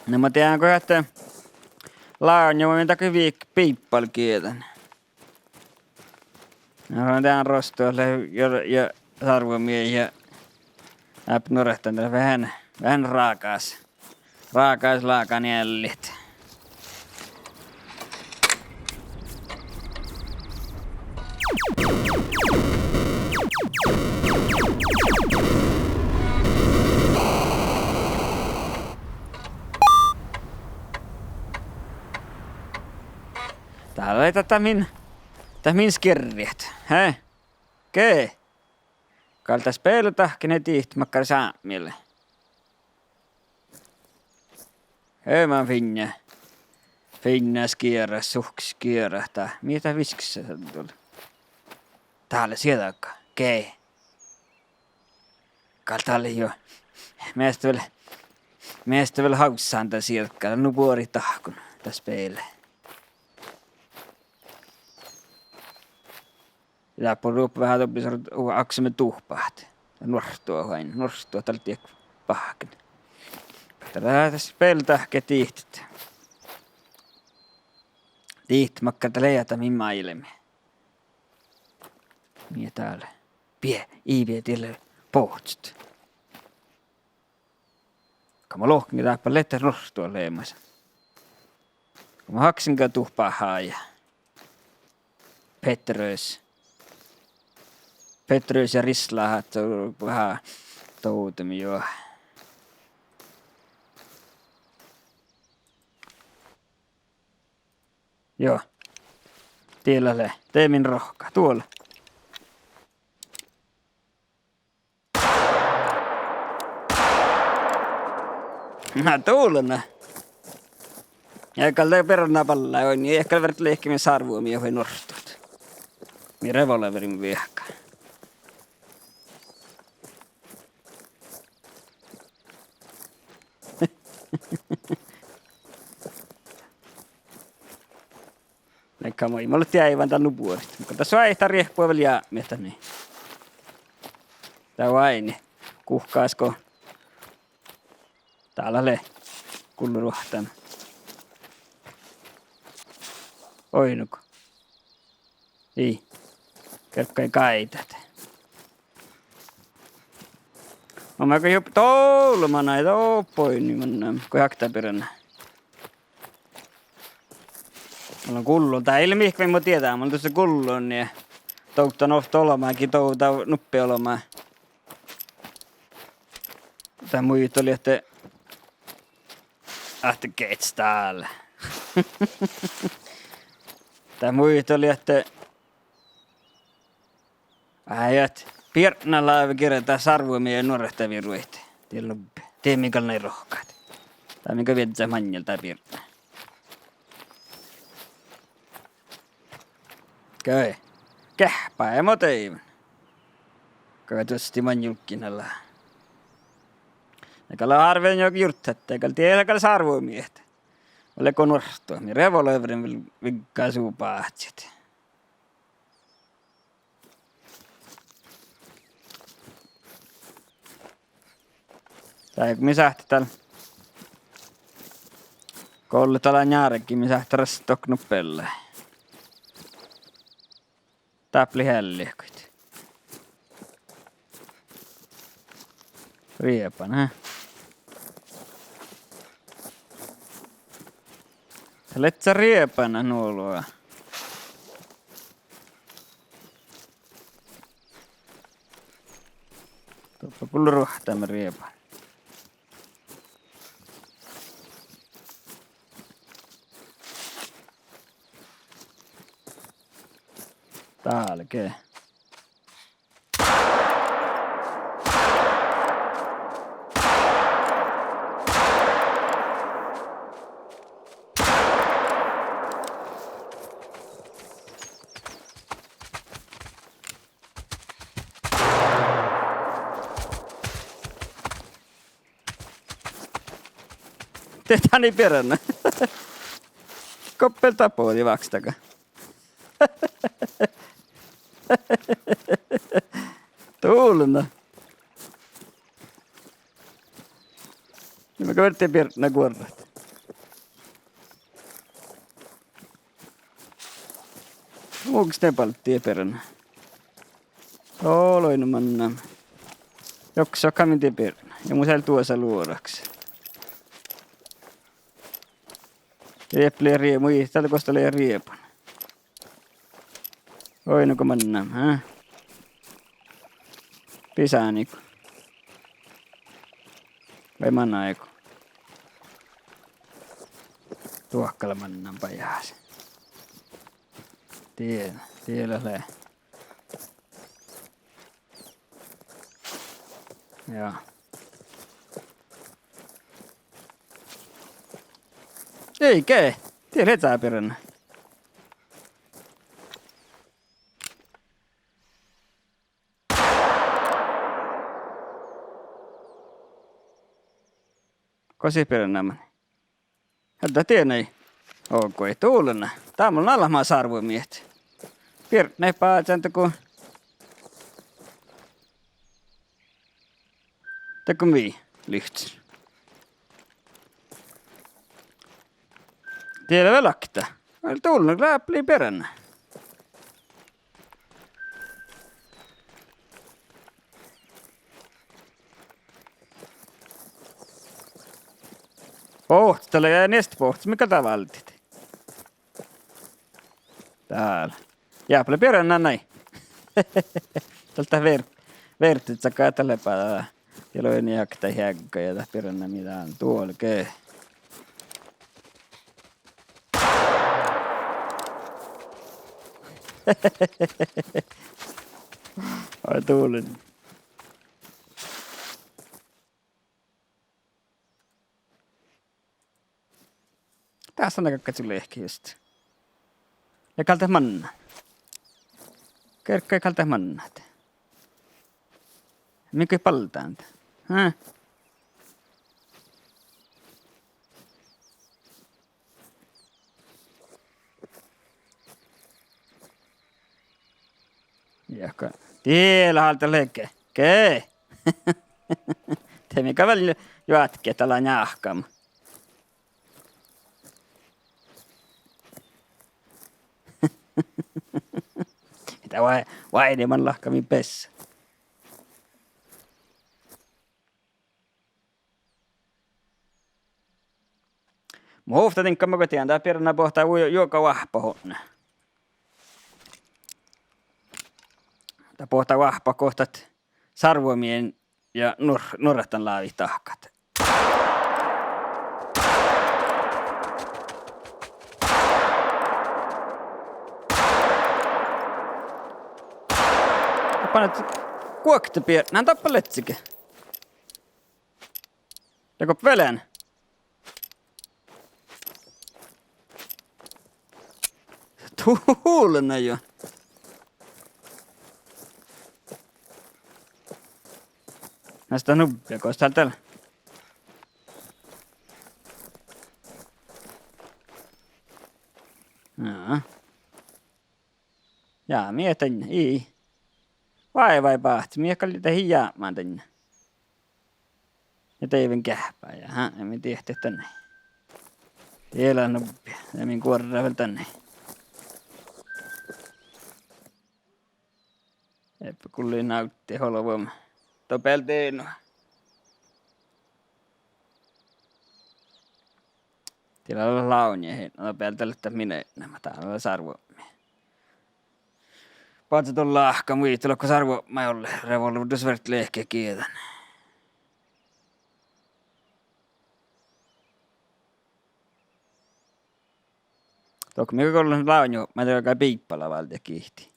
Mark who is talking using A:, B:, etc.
A: No mä tiedän, kun että laanjo mä takia piippal kietän. No mä tiedän rostoille ja sarvomiehiä norehtan vähän raakaas laakan jällit. Täällä oli tätä min skirriet. Hä? Kee? Kalta spelata, kenen tiihtimakkar saamille. Hei mä Finna skierä, suhks kierrähtää. Mitä viskissä sä tuli? Täällä sieltä aikaa. Kee? Kalta oli jo. Meistä vielä haussaan tää sieltä. Nu puori tahkun tässä peille. Ja porup vähän toppi saada aksemme tuhpaat. Norstua tällä tiek pahken. Tällä tässä peltähke tiihtit. Tiihtimakka tällä leijätä min mailemme. Mie täällä. Iivie tielle pohtst. Kama lohkinkin täppä lettä norstua leimassa. Kama haksinkaan tuhpaa haaja. Petrös ja Rislahat vähän toutemi joo. Joo. Tiellä le. Tee min rohka. Tuolla. Mä tuulena. Eikä le perunna palla on, niin ehkä verrat leikkimin sarvuomia voi nostut. Mi revolverin viehkä. Eikä moi, mulle tiedä tännu puolesta. Mutta tässä ei tarvitse vielä jäämietä, niin. Tää vaini. Kuhkaisko. Täällä le. Kulluruhtan. Oinuko? Ei. Kerkkai kaitat. Mä kun jopa touluma näitä oppoin, niin mennään. Kun jaktaa peränä. Mulla on kullun. Tää ilmiikki mä tietää. Mulla on tuossa kullun, niin toukta nohto olemaankin, touta nuppi olemaan. Tää muijut oli, että keits täällä. Tää muijut oli, että äijät Pirnalla aivan kirjoittaa sarvuomia ja nuorehtavia ruihte. Tee minkä näin rohkaat. Tai minkä viettää manjalta Pirna. Käy. Kähpää ja moteivän. Käy tuosti manjulkkinalla. Eikä ole harveen jokin jurtsette, eikä tiedä sarvuomiehet. Oleko nuorstua, niin revolverin vikkaa suupaatsit. Tai kun misähti täällä koulutala njaarekin, misähti rastoknu pelle. Täpli hälliäkuit. Riepan, hä? Letsä riepana nuolua. Tuoppa kullu ruhtaamme riepan. Tälkee. Tehtäni peränä. Koppel tapoili vakstaka. Tuulena. Mä koitin peränä kuorrat. Muuks ne palttii peränä? Oloinu mannam. Joksa kaminti peränä. Ja mun siellä tuossa luodaksi. Rieplee riemu. Täältä kostelee riepun. Oinuko mannam, hä? Pisaaniko? Vai mannaiko? Tuokkala mannam pajaasi. Tiellä lää. Joo. Eikä. Tiellä etää peränä. Kosi peränä. Hätä tienei. Onko ei tuulena. Tää on alhamaa sarvomiehet. Pirtne päätäntä kun... Teko mii lyhtsä. Tiedä velakta. Oli tuulena läpli peränä. Pohtele ja nästa pohtis. Mikä tää valtit? Täällä. Jääpä peränä näin. Tältä vertit sakaa tälle päällä. Siellä on niin hakta häkkä ja tää peränä mitään tuolla kee. Ai tuulin. Tässä on näkökkä sulle ehkä just. Ja kalta manna. Kerkkai kalta mannat. Mikä paltaan? Hä? Jaka. Tiellä halta leke. Kee. Te mikä väl juatke tällä njahkam. Mitä vainiman lahkamin pessä. Muhta tinkka mä kotiaan tää peränä pohtaa juoka vahpa honna. Tää pohtaa vahpa kohtat sarvomien ja norratan laavi tahkat. Panet kuokta piernään tappa letsike. Joko velän? Tuulena jo. Näistä nubbia koista täällä. Jaa. Jaa, mietin. Ii. Vai pahti. Mie kalli tähän jäämään tänne. Ja teivän kähpää. Ja emme tehty tänne. Tiellä nubbia. Ja min kuorraa vielä tänne. Eppä kulli nautti holvoima. Topeltiin. Täällä on launia. Topeltelle, että minä nämä täällä on sarvoimia. Paatsi tuon lahka muistella, kun sarvoimia olle. Revolvuudessa verrat lehkeä kietän. Toki mikä kollu launia. Mä tein kai piippala valtia kiihti.